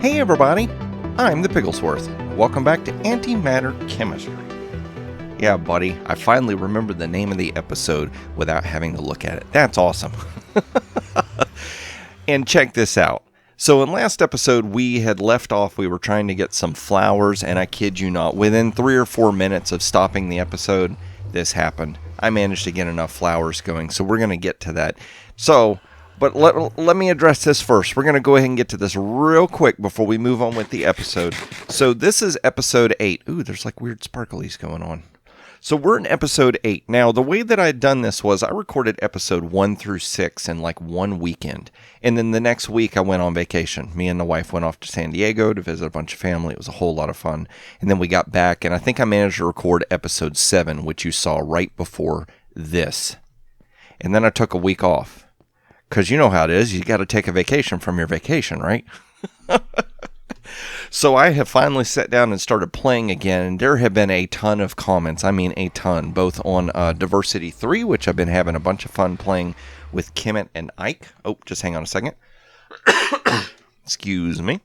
Hey everybody, I'm the Pigglesworth. Welcome back to Antimater Chemistry. Yeah, buddy, I finally remembered the name of the episode without having to look at it. That's awesome. And check this out. So in last episode, we had left off, we were trying to get some flowers, and I kid you not, within 3 or 4 minutes of stopping the episode, this happened. I managed to get enough flowers going, so we're going to get to that. But let me address this first. We're going to go ahead and get to this real quick before we move on with the episode. So this is episode 8. Ooh, there's like weird sparklies going on. So we're in episode 8. Now, the way that I had done this was I recorded episode 1 through 6 in like one weekend. And then the next week I went on vacation. Me and the wife went off to San Diego to visit a bunch of family. It was a whole lot of fun. And then we got back, and I think I managed to record episode 7, which you saw right before this. And then I took a week off. Because you know how it is. You got to take a vacation from your vacation, right? So I have finally sat down and started playing again, and there have been a ton of comments. I mean a ton, both on Diversity 3, which I've been having a bunch of fun playing with Kemet and Ike. Oh, just hang on a second. Excuse me.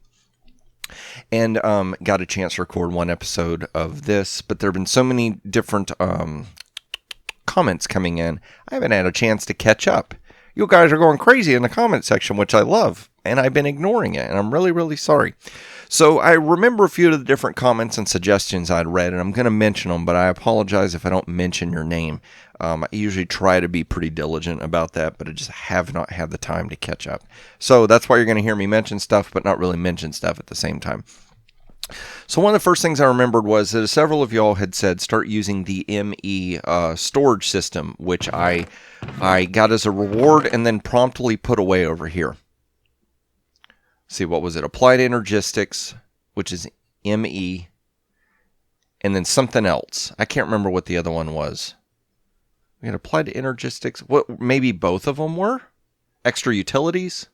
And got a chance to record one episode of this, but there have been so many different comments coming in, I haven't had a chance to catch up. You guys are going crazy in the comment section, which I love, and I've been ignoring it, and I'm really, really sorry. So I remember a few of the different comments and suggestions I'd read, and I'm going to mention them, but I apologize if I don't mention your name. I usually try to be pretty diligent about that, but I just have not had the time to catch up. So that's why you're going to hear me mention stuff, but not really mention stuff at the same time. So one of the first things I remembered was that several of y'all had said start using the ME storage system, which I got as a reward and then promptly put away over here. See, what was it? Applied Energistics, which is ME, and then something else. I can't remember what the other one was. We had Applied Energistics. What? Maybe both of them were? Extra Utilities?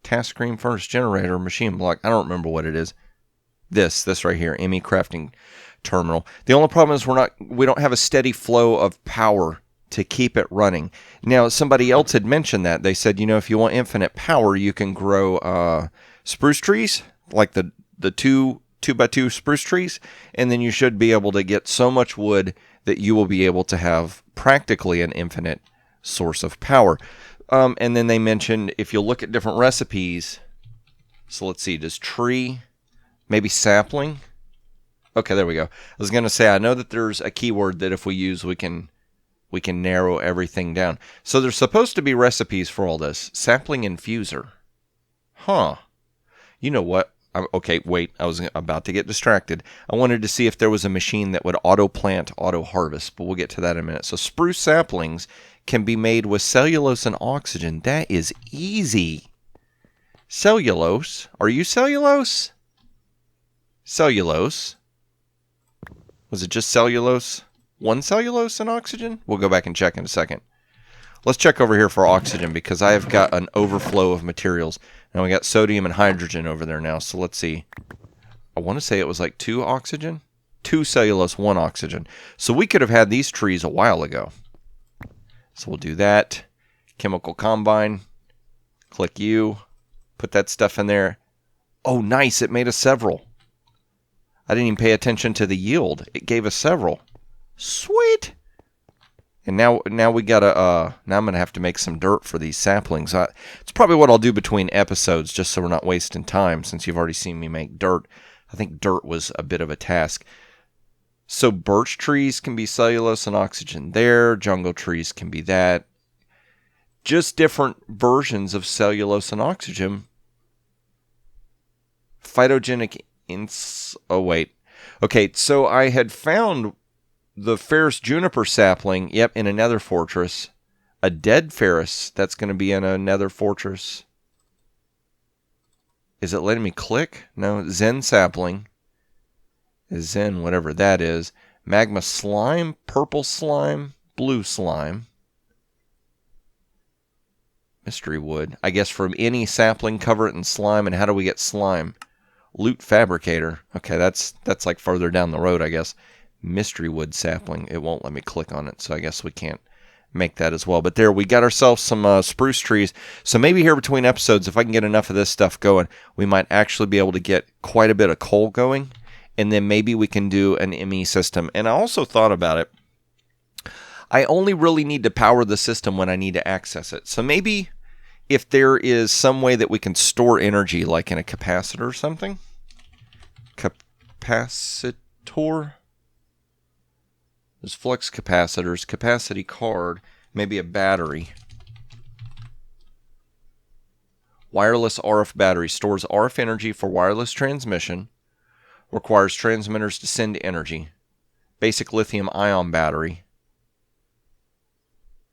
Task Screen, Furnace Generator, Machine Block. I don't remember what it is. This right here, ME Crafting Terminal. The only problem is we don't have a steady flow of power to keep it running. Now, somebody else had mentioned that. They said, if you want infinite power, you can grow spruce trees, like the 2x2 spruce trees, and then you should be able to get so much wood that you will be able to have practically an infinite source of power. And then they mentioned if you look at different recipes, so let's see, does tree... Maybe sapling? Okay, there we go. I was going to say, I know that there's a keyword that if we use, we can narrow everything down. So there's supposed to be recipes for all this. Sapling infuser. Huh. You know what? Okay, wait. I was about to get distracted. I wanted to see if there was a machine that would auto-plant, auto-harvest, but we'll get to that in a minute. So spruce saplings can be made with cellulose and oxygen. That is easy. Cellulose? Are you cellulose? Cellulose. Was it just cellulose? One cellulose and oxygen? We'll go back and check in a second. Let's check over here for oxygen because I have got an overflow of materials. Now we got sodium and hydrogen over there now. So let's see. I want to say it was like 2 oxygen. 2 cellulose, 1 oxygen. So we could have had these trees a while ago. So we'll do that. Chemical combine. Click U. Put that stuff in there. Oh, nice. It made us several. I didn't even pay attention to the yield. It gave us several. Sweet. And now we gotta, now I'm going to have to make some dirt for these saplings. It's probably what I'll do between episodes, just so we're not wasting time, since you've already seen me make dirt. I think dirt was a bit of a task. So birch trees can be cellulose and oxygen there. Jungle trees can be that. Just different versions of cellulose and oxygen. Phytogenic oh, wait. Okay, so I had found the ferrous juniper sapling, yep, in a nether fortress. A dead ferrous, that's going to be in a nether fortress. Is it letting me click? No, Zen sapling. Zen, whatever that is. Magma slime, purple slime, blue slime. Mystery wood. I guess from any sapling, cover it in slime. And how do we get slime? Loot fabricator. Okay, that's like further down the road, I guess. Mystery wood sapling. It won't let me click on it, so I guess we can't make that as well. But there, we got ourselves some spruce trees. So maybe here between episodes, if I can get enough of this stuff going, we might actually be able to get quite a bit of coal going. And then maybe we can do an ME system. And I also thought about it. I only really need to power the system when I need to access it. So maybe if there is some way that we can store energy, like in a capacitor or something. Capacitor. There's flux capacitors, capacity card, maybe a battery. Wireless RF battery stores RF energy for wireless transmission. Requires transmitters to send energy. Basic lithium-ion battery.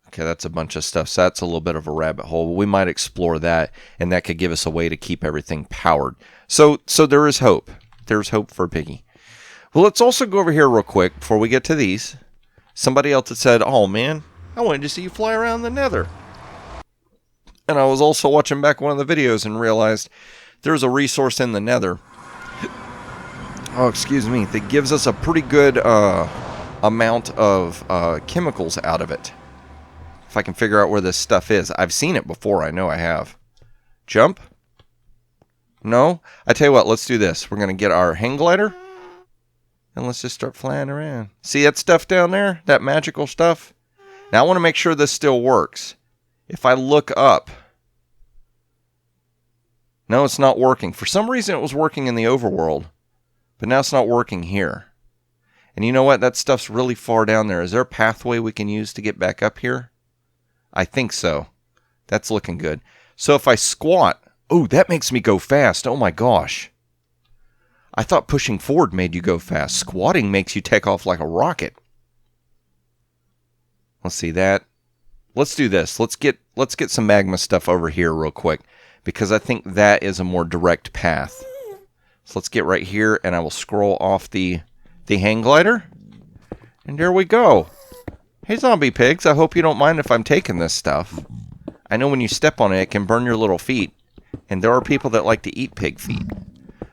Okay, that's a bunch of stuff. So that's a little bit of a rabbit hole. We might explore that, and that could give us a way to keep everything powered. So there is hope. There's hope for Piggy. Well, let's also go over here real quick before we get to these. Somebody else had said, oh man, I wanted to see you fly around the nether. And I was also watching back one of the videos and realized there's a resource in the nether. Oh, excuse me. That gives us a pretty good amount of chemicals out of it. If I can figure out where this stuff is. I've seen it before. I know I have. Jump? No? I tell you what, let's do this. We're going to get our hang glider. And let's just start flying around. See that stuff down there? That magical stuff? Now I want to make sure this still works. If I look up. No, it's not working. For some reason it was working in the overworld. But now it's not working here. And you know what? That stuff's really far down there. Is there a pathway we can use to get back up here? I think so. That's looking good. So if I squat. Oh, that makes me go fast. Oh my gosh. I thought pushing forward made you go fast. Squatting makes you take off like a rocket. Let's see that. Let's do this. Let's get some magma stuff over here real quick. Because I think that is a more direct path. So let's get right here and I will scroll off the hang glider. And there we go. Hey zombie pigs, I hope you don't mind if I'm taking this stuff. I know when you step on it, it can burn your little feet. And there are people that like to eat pig feet.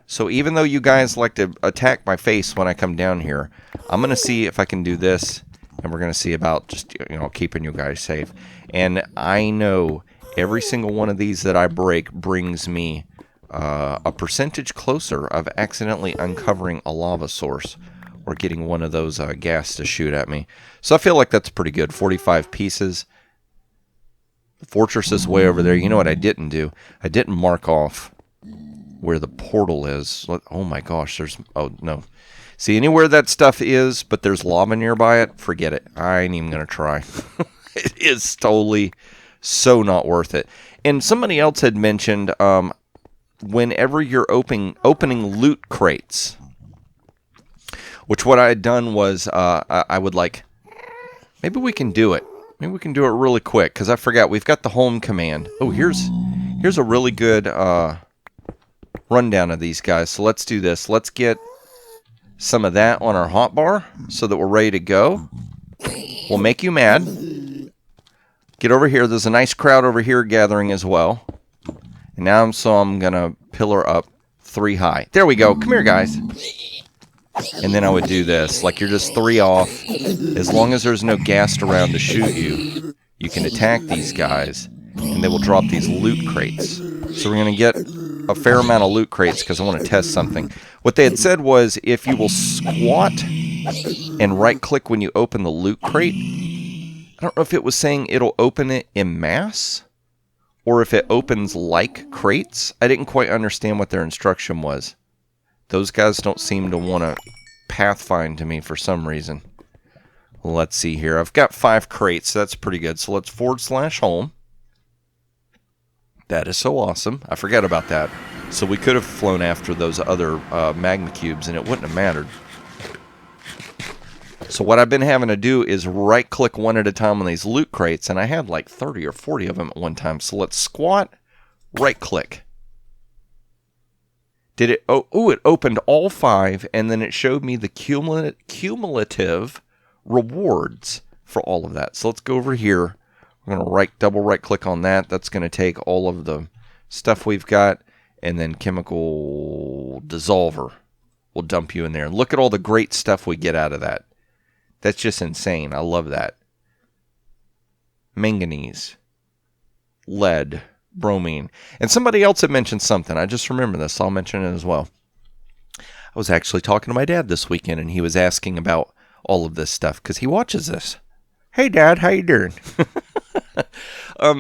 So even though you guys like to attack my face when I come down here, I'm going to see if I can do this. And we're going to see about just, keeping you guys safe. And I know every single one of these that I break brings me a percentage closer of accidentally uncovering a lava source. Or getting one of those gas to shoot at me. So I feel like that's pretty good. 45 pieces. The fortress is way over there. You know what I didn't do? I didn't mark off where the portal is. Oh my gosh, oh no. See, anywhere that stuff is, but there's lava nearby it, forget it. I ain't even going to try. It is totally so not worth it. And somebody else had mentioned whenever you're opening loot crates, which what I had done was I would maybe we can do it. Maybe we can do it really quick because I forgot we've got the home command. Oh, here's a really good rundown of these guys. So let's do this. Let's get some of that on our hotbar so that we're ready to go. We'll make you mad. Get over here. There's a nice crowd over here gathering as well. And now I'm going to pillar up 3 high. There we go. Come here, guys. And then I would do this. Like you're just 3 off. As long as there's no ghast around to shoot you, you can attack these guys. And they will drop these loot crates. So we're going to get a fair amount of loot crates because I want to test something. What they had said was if you will squat and right click when you open the loot crate. I don't know if it was saying it'll open it en masse. Or if it opens like crates. I didn't quite understand what their instruction was. Those guys don't seem to want to pathfind to me for some reason. Let's see here. I've got 5 crates. So that's pretty good. So let's /home. That is so awesome. I forgot about that. So we could have flown after those other magma cubes and it wouldn't have mattered. So what I've been having to do is right click one at a time on these loot crates. And I had like 30 or 40 of them at one time. So let's squat, right click. Did it? Oh, it opened all 5, and then it showed me the cumulative rewards for all of that. So let's go over here. We're going to double right click on that. That's going to take all of the stuff we've got, and then chemical dissolver will dump you in there. And look at all the great stuff we get out of that. That's just insane. I love that. manganese, lead, bromine. And somebody else had mentioned something. I just remember this. So I'll mention it as well. I was actually talking to my dad this weekend, and he was asking about all of this stuff because he watches this. Hey, Dad, how you doing?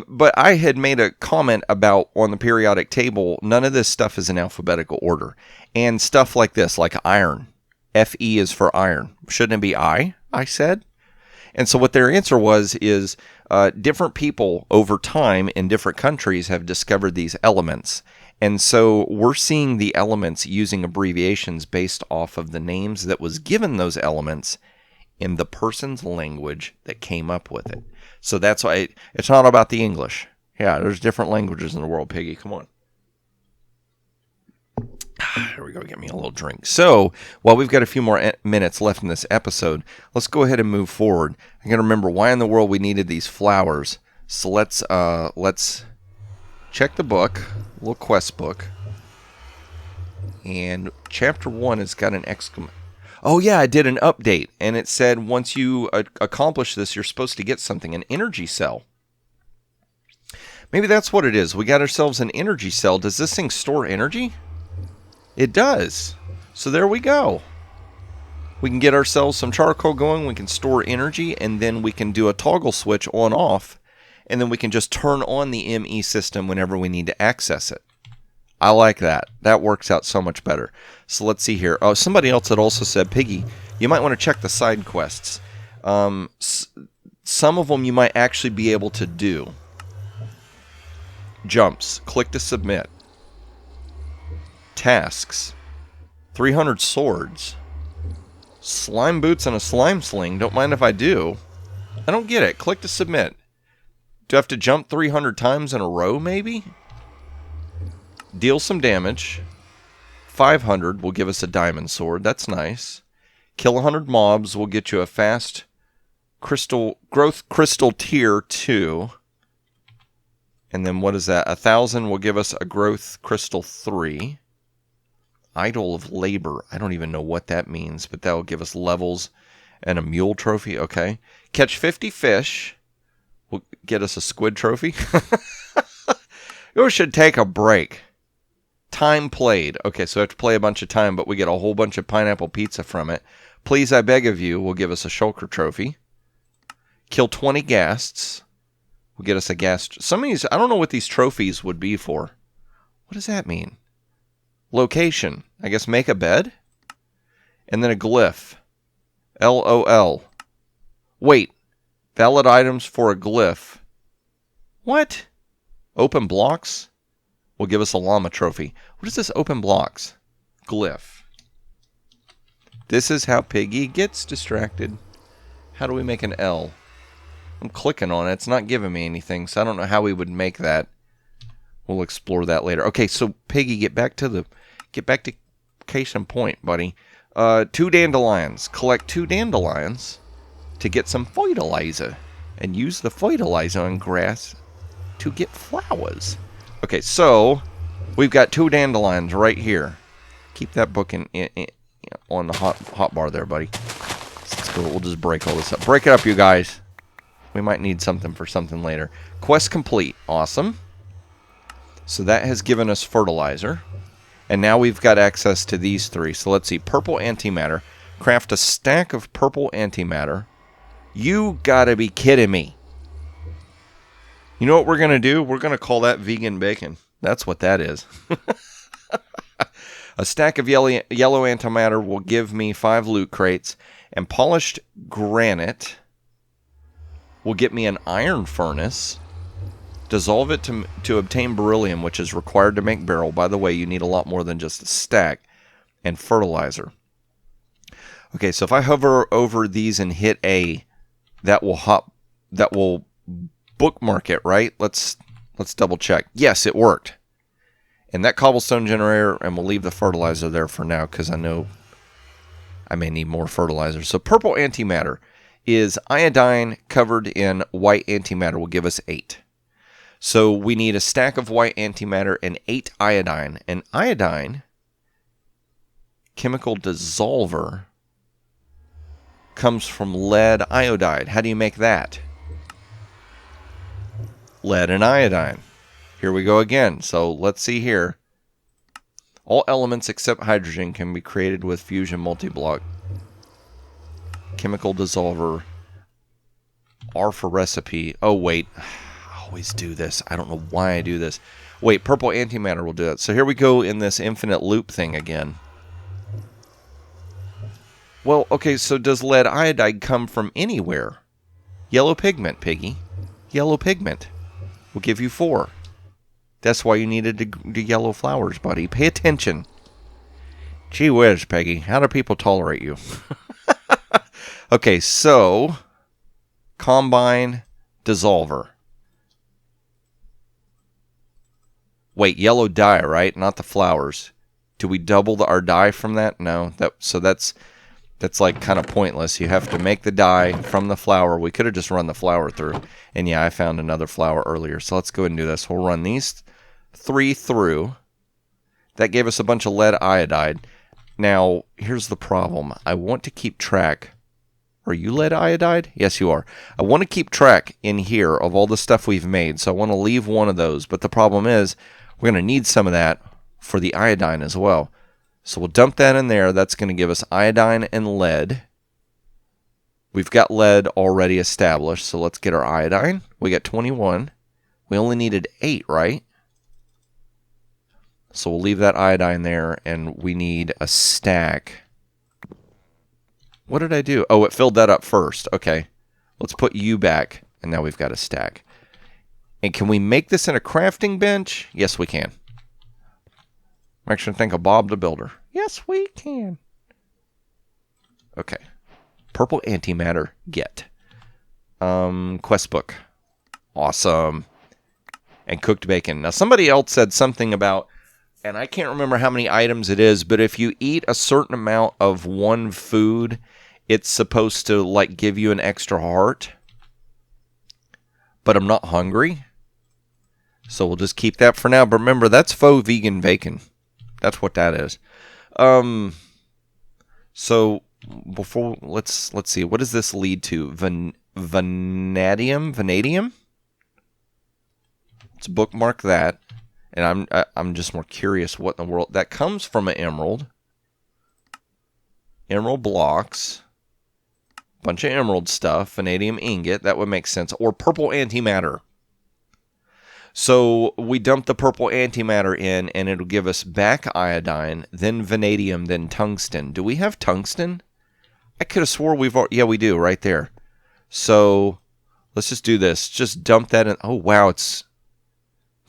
But I had made a comment about on the periodic table, none of this stuff is in alphabetical order. And stuff like this, like iron. Fe is for iron. Shouldn't it be I said? And so what their answer is different people over time in different countries have discovered these elements. And so we're seeing the elements using abbreviations based off of the names that was given those elements in the person's language that came up with it. So that's why it's not about the English. Yeah, there's different languages in the world, Piggy. Come on. Here we go. Get me a little drink. So while we've got a few more minutes left in this episode, let's go ahead and move forward. I got to remember why in the world we needed these flowers. So let's check the book, a little quest book. And chapter 1 has got an exclamation. Oh yeah, I did an update, and it said once you accomplish this, you're supposed to get something, an energy cell. Maybe that's what it is. We got ourselves an energy cell. Does this thing store energy? It does. So there we go. We can get ourselves some charcoal going, we can store energy, and then we can do a toggle switch on-off, and then we can just turn on the ME system whenever we need to access it. I like that. That works out so much better. So let's see here. Oh, somebody else had also said, Piggy, you might want to check the side quests. Some of them you might actually be able to do. Jumps. Click to submit. Tasks. 300 swords. Slime boots and a slime sling. Don't mind if I do. I don't get it. Click to submit. Do I have to jump 300 times in a row, maybe? Deal some damage. 500 will give us a diamond sword. That's nice. Kill 100 mobs will get you a fast growth crystal tier 2. And then what is that? 1,000 will give us a growth crystal 3. Idol of labor. I don't even know what that means, but that will give us levels and a mule trophy. Okay. Catch 50 fish will get us a squid trophy. You should take a break. Time played. Okay, so we have to play a bunch of time, but we get a whole bunch of pineapple pizza from it. Please, I beg of you, will give us a shulker trophy. Kill 20 ghasts will get us a ghast. Some of these, I don't know what these trophies would be for. What does that mean? Location. I guess make a bed? And then a glyph. LOL. Wait. Valid items for a glyph. What? Open blocks? Will give us a llama trophy. What is this open blocks? Glyph. This is how Piggy gets distracted. How do we make an L? I'm clicking on it. It's not giving me anything, so I don't know how we would make that. We'll explore that later. Okay, so Piggy, get back to case in point, buddy. 2 dandelions. Collect 2 dandelions to get some fertilizer, and use the fertilizer on grass to get flowers. Okay, so we've got 2 dandelions right here. Keep that book on the hot bar there, buddy. Let's go. We'll just break all this up. Break it up, you guys. We might need something for something later. Quest complete. Awesome. So that has given us fertilizer. And now we've got access to these 3. So let's see. Purple antimatter. Craft a stack of purple antimatter. You gotta be kidding me. You know what we're going to do? We're going to call that vegan bacon. That's what that is. A stack of yellow antimatter will give me 5 loot crates. And polished granite will get me an iron furnace. Dissolve it to obtain beryllium, which is required to make barrel. By the way, you need a lot more than just a stack. And fertilizer. Okay, so if I hover over these and hit A, that will bookmark it, right? Let's double check. Yes, it worked. And that cobblestone generator, and we'll leave the fertilizer there for now because I know I may need more fertilizer. So purple antimatter is iodine covered in white antimatter will give us 8. So we need a stack of white antimatter and 8 iodine. And iodine, chemical dissolver, comes from lead iodide. How do you make that? lead and iodine. Here we go again. So let's see here. All elements except hydrogen can be created with fusion multi-block. Chemical dissolver. R for recipe. Oh, wait. I always do this. I don't know why I do this. Wait, purple antimatter will do it. So here we go in this infinite loop thing again. Well, okay, so does lead iodide come from anywhere? Yellow pigment, Piggy. Yellow pigment. We'll give you 4. That's why you needed the yellow flowers, buddy. Pay attention. Gee whiz, Peggy. How do people tolerate you? Okay, so combine dissolver. Wait, yellow dye, right? Not the flowers. Do we double our dye from that? No. So that's like kind of pointless. You have to make the dye from the flower. We could have just run the flower through. And yeah, I found another flower earlier. So let's go ahead and do this. We'll run these 3 through. That gave us a bunch of lead iodide. Now, here's the problem. I want to keep track. Are you lead iodide? Yes, you are. I want to keep track in here of all the stuff we've made. So I want to leave one of those. But the problem is, we're going to need some of that for the iodine as well. So we'll dump that in there. That's going to give us iodine and lead. We've got lead already established. So let's get our iodine. We got 21. We only needed 8, right? So we'll leave that iodine there. And we need a stack. What did I do? Oh, it filled that up first. Okay. Let's put you back. And now we've got a stack. And can we make this in a crafting bench? Yes, we can. Makes me think of Bob the Builder. Yes, we can. Okay. Purple antimatter. Get. Quest book. Awesome. And cooked bacon. Now, somebody else said something about, and I can't remember how many items it is, but if you eat a certain amount of one food, it's supposed to, like, give you an extra heart. But I'm not hungry. So we'll just keep that for now. But remember, that's faux vegan bacon. That's what that is. So before let's see, what does this lead to? Vanadium? Let's bookmark that. And I'm just more curious what in the world that comes from. An emerald. Emerald blocks. Bunch of emerald stuff. Vanadium ingot. That would make sense. Or purple antimatter. So we dump the purple antimatter in, and it'll give us back iodine, then vanadium, then tungsten. Do we have tungsten? I could have swore we've already... Yeah, we do, right there. So let's just do this. Just dump that in. Oh, wow, it's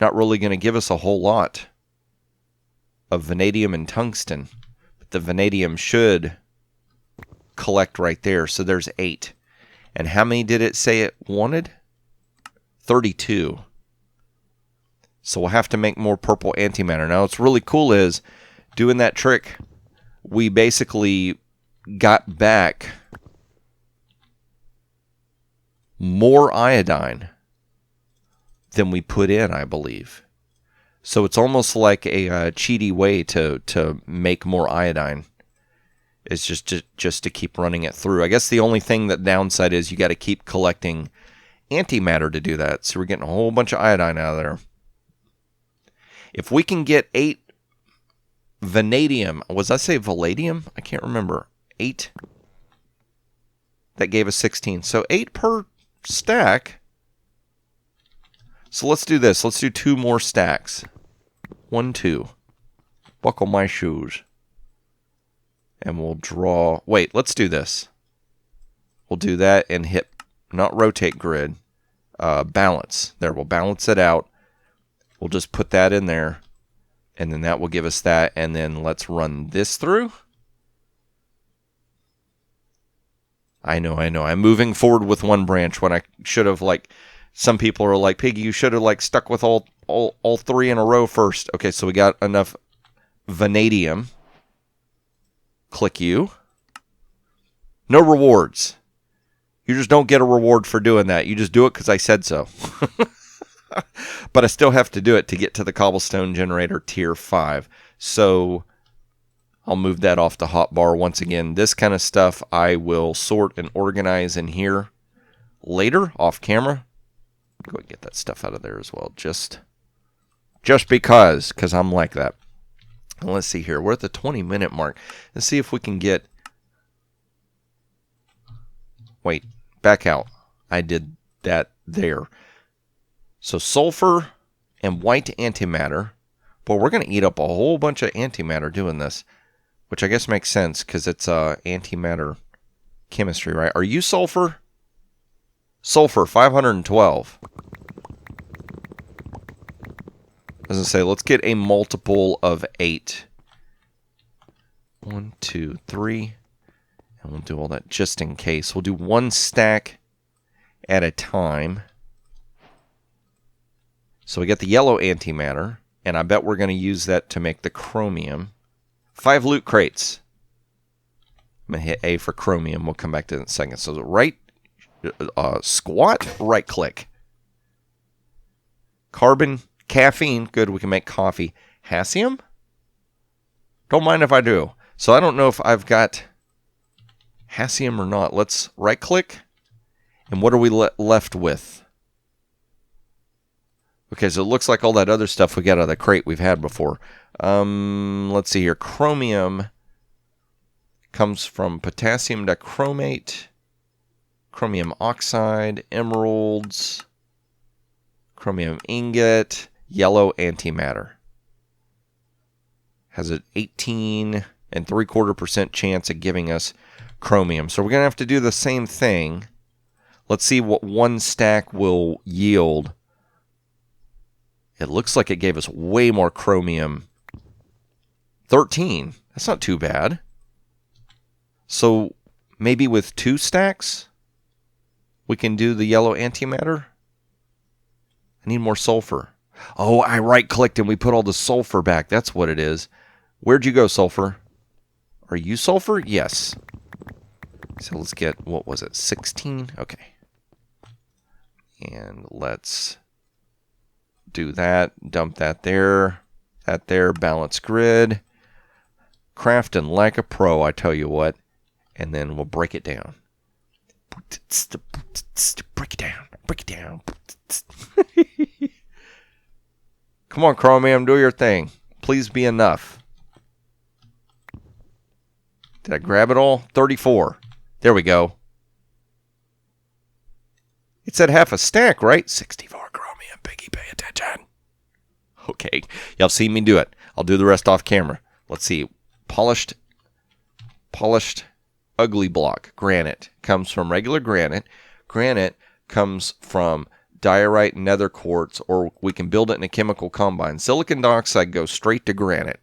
not really going to give us a whole lot of vanadium and tungsten. But the vanadium should collect right there. So there's 8. And how many did it say it wanted? 32. So we'll have to make more purple antimatter. Now, what's really cool is, doing that trick, we basically got back more iodine than we put in, I believe. So it's almost like a cheaty way to make more iodine. It's just to keep running it through. I guess the only thing that downside is you got to keep collecting antimatter to do that. So we're getting a whole bunch of iodine out of there. If we can get 8 vanadium, was I say palladium? I can't remember. 8. That gave us 16. So 8 per stack. So let's do this. Let's do 2 more stacks. 1, 2. Buckle my shoes. And we'll draw. Wait, let's do this. We'll do that and hit, not rotate grid, balance. There, we'll balance it out. We'll just put that in there, and then that will give us that, and then let's run this through. I know. I'm moving forward with one branch when I should have, like, some people are like, Piggy, you should have, like, stuck with all 3 in a row first. Okay, so we got enough vanadium. Click you. No rewards. You just don't get a reward for doing that. You just do it because I said so. But I still have to do it to get to the cobblestone generator tier 5. So I'll move that off the hotbar. Once again, this kind of stuff I will sort and organize in here later off camera. Go ahead and get that stuff out of there as well. Just because I'm like that. And let's see here. We're at the 20-minute mark. Let's see if we can get... Wait, back out. I did that there. So sulfur and white antimatter. But we're going to eat up a whole bunch of antimatter doing this, which I guess makes sense because it's antimatter chemistry, right? Are you sulfur? Sulfur, 512. As I say, let's get a multiple of 8. 1, 2, 3. And we'll do all that just in case. We'll do 1 stack at a time. So we got the yellow antimatter. And I bet we're going to use that to make the chromium. 5 loot crates. I'm going to hit A for chromium. We'll come back to it in a second. So squat, right click. Carbon, caffeine. Good, we can make coffee. Hassium? Don't mind if I do. So I don't know if I've got hassium or not. Let's right click. And what are we left with? Okay, so it looks like all that other stuff we got out of the crate we've had before. Let's see here. Chromium comes from potassium dichromate, chromium oxide, emeralds, chromium ingot, yellow antimatter. Has an 18.75% chance of giving us chromium. So we're going to have to do the same thing. Let's see what 1 stack will yield. It looks like it gave us way more chromium. 13. That's not too bad. So maybe with 2 stacks, we can do the yellow antimatter. I need more sulfur. Oh, I right-clicked and we put all the sulfur back. That's what it is. Where'd you go, sulfur? Are you sulfur? Yes. So let's get, what was it, 16? Okay. And let's do that. Dump that there. That there. Balance grid. Crafting like a pro, I tell you what. And then we'll break it down. Break it down. Break it down. Come on, chromium, do your thing. Please be enough. Did I grab it all? 34. There we go. It said half a stack, right? 64 chromium. Piggy, pay attention. Okay. Y'all see me do it. I'll do the rest off camera. Let's see. Polished ugly block. Granite comes from regular granite. Granite comes from diorite nether quartz, or we can build it in a chemical combine. Silicon dioxide goes straight to granite.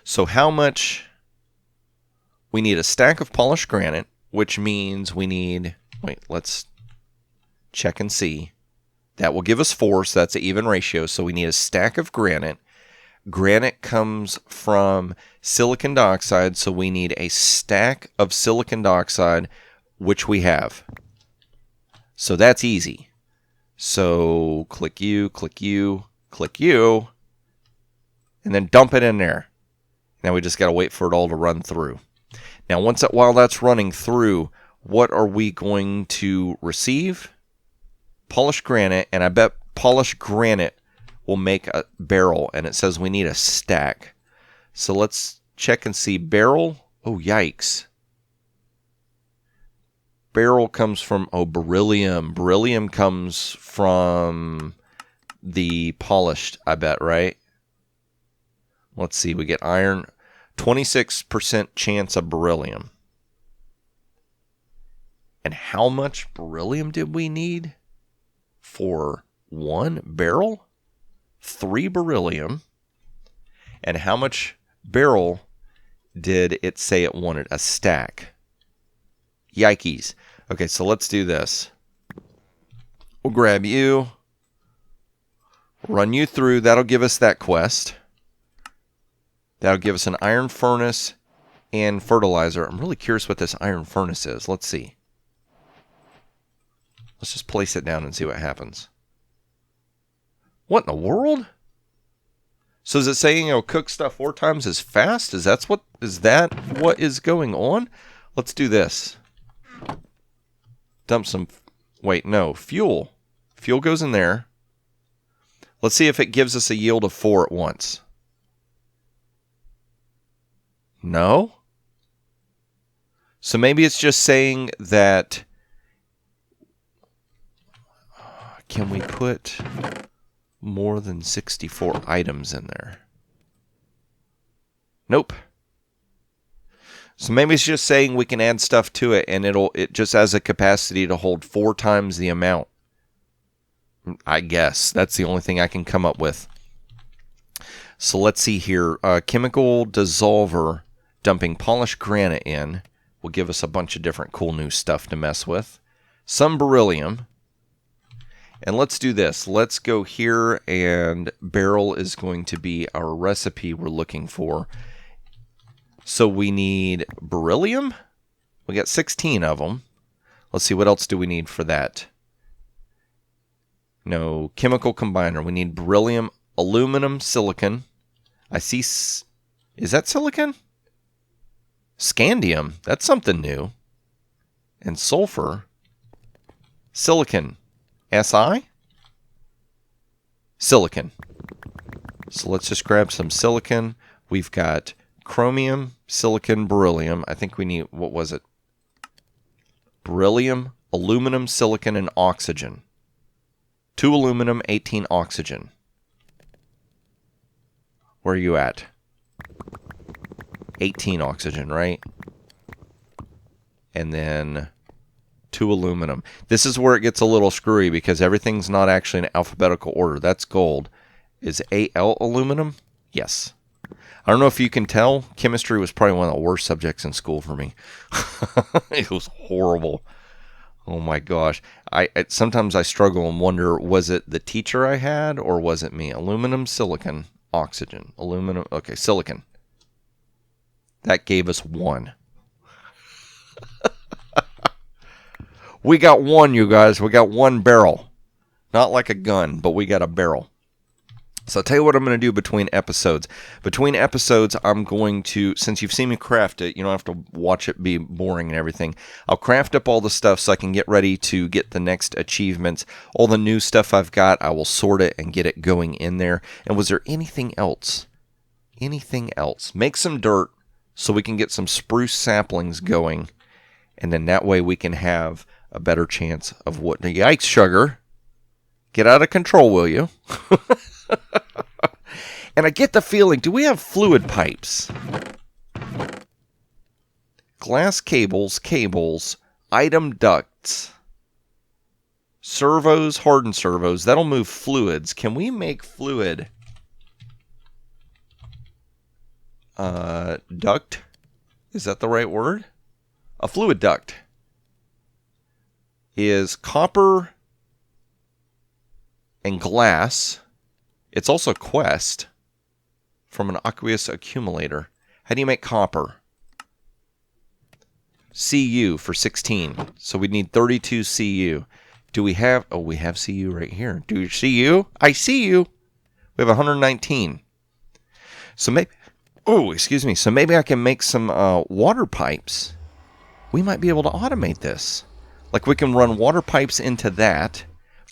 So how much? We need a stack of polished granite, which means we need, wait, let's check and see. That will give us 4, so that's an even ratio. So we need a stack of granite. Granite comes from silicon dioxide, so we need a stack of silicon dioxide, which we have. So that's easy. So click you, click you, click you, and then dump it in there. Now we just got to wait for it all to run through. Now while that's running through, what are we going to receive? Polished granite, and I bet polished granite will make a barrel, and it says we need a stack. So let's check and see. Barrel, oh yikes. Barrel comes from, beryllium. Beryllium comes from the polished, I bet, right? Let's see, we get iron. 26% chance of beryllium. And how much beryllium did we need for 1 barrel? 3 beryllium. And how much barrel did it say it wanted? A stack. Yikes. Okay, so let's do this. We'll grab you. Run you through. That'll give us that quest. That'll give us an iron furnace and fertilizer. I'm really curious what this iron furnace is. Let's see. Let's just place it down and see what happens. What in the world? So is it saying it'll cook stuff 4 times as fast? Is that what is going on? Let's do this. Dump some Wait, no. Fuel. Fuel goes in there. Let's see if it gives us a yield of 4 at once. No? So maybe it's just saying that... Can we put more than 64 items in there? Nope. So maybe it's just saying we can add stuff to it and it just has a capacity to hold 4 times the amount. I guess that's the only thing I can come up with. So let's see here. Chemical dissolver dumping polished granite in will give us a bunch of different cool new stuff to mess with. Some beryllium. And let's do this. Let's go here, and barrel is going to be our recipe we're looking for. So we need beryllium. We got 16 of them. Let's see, what else do we need for that? No, chemical combiner. We need beryllium, aluminum, silicon. I see, is that silicon? Scandium, that's something new. And sulfur. Silicon. Si? Silicon. So let's just grab some silicon. We've got chromium, silicon, beryllium. I think we need, what was it? Beryllium, aluminum, silicon, and oxygen. 2 aluminum, 18 oxygen. Where are you at? 18 oxygen, right? And then 2 aluminum. This is where it gets a little screwy because everything's not actually in alphabetical order. That's gold. Is Al aluminum? Yes. I don't know if you can tell. Chemistry was probably one of the worst subjects in school for me. It was horrible. Oh my gosh. Sometimes I struggle and wonder, was it the teacher I had or was it me? Aluminum, silicon, oxygen. Aluminum, okay, silicon. That gave us 1. We got 1, you guys. We got 1 barrel. Not like a gun, but we got a barrel. So I'll tell you what I'm going to do between episodes. Between episodes, I'm going to, since you've seen me craft it, you don't have to watch it be boring and everything. I'll craft up all the stuff so I can get ready to get the next achievements. All the new stuff I've got, I will sort it and get it going in there. And was there anything else? Anything else? Make some dirt so we can get some spruce saplings going. And then that way we can have a better chance of what... Yikes, sugar. Get out of control, will you? And I get the feeling, do we have fluid pipes? Glass cables, item ducts, servos, hardened servos. That'll move fluids. Can we make fluid? Duct? Is that the right word? A fluid duct is copper and glass. It's also Quest from an aqueous accumulator. How do you make copper? Cu for 16. So we need 32 Cu. Do we have... Oh, we have Cu right here. Do you see you? I see you. We have 119. So maybe... Oh, excuse me. So maybe I can make some water pipes. We might be able to automate this. Like we can run water pipes into that.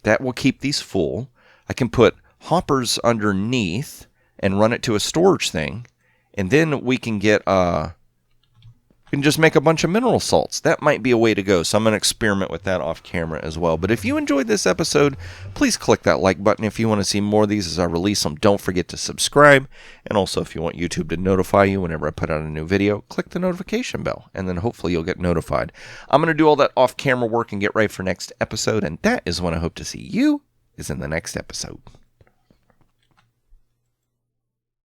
That will keep these full. I can put hoppers underneath and run it to a storage thing. And then we can get, we can just make a bunch of mineral salts. That might be a way to go. So I'm going to experiment with that off camera as well. But if you enjoyed this episode, please click that like button. If you want to see more of these as I release them, don't forget to subscribe. And also, if you want YouTube to notify you whenever I put out a new video, click the notification bell. And then hopefully you'll get notified. I'm going to do all that off camera work and get ready for next episode. And that is when I hope to see you is in the next episode.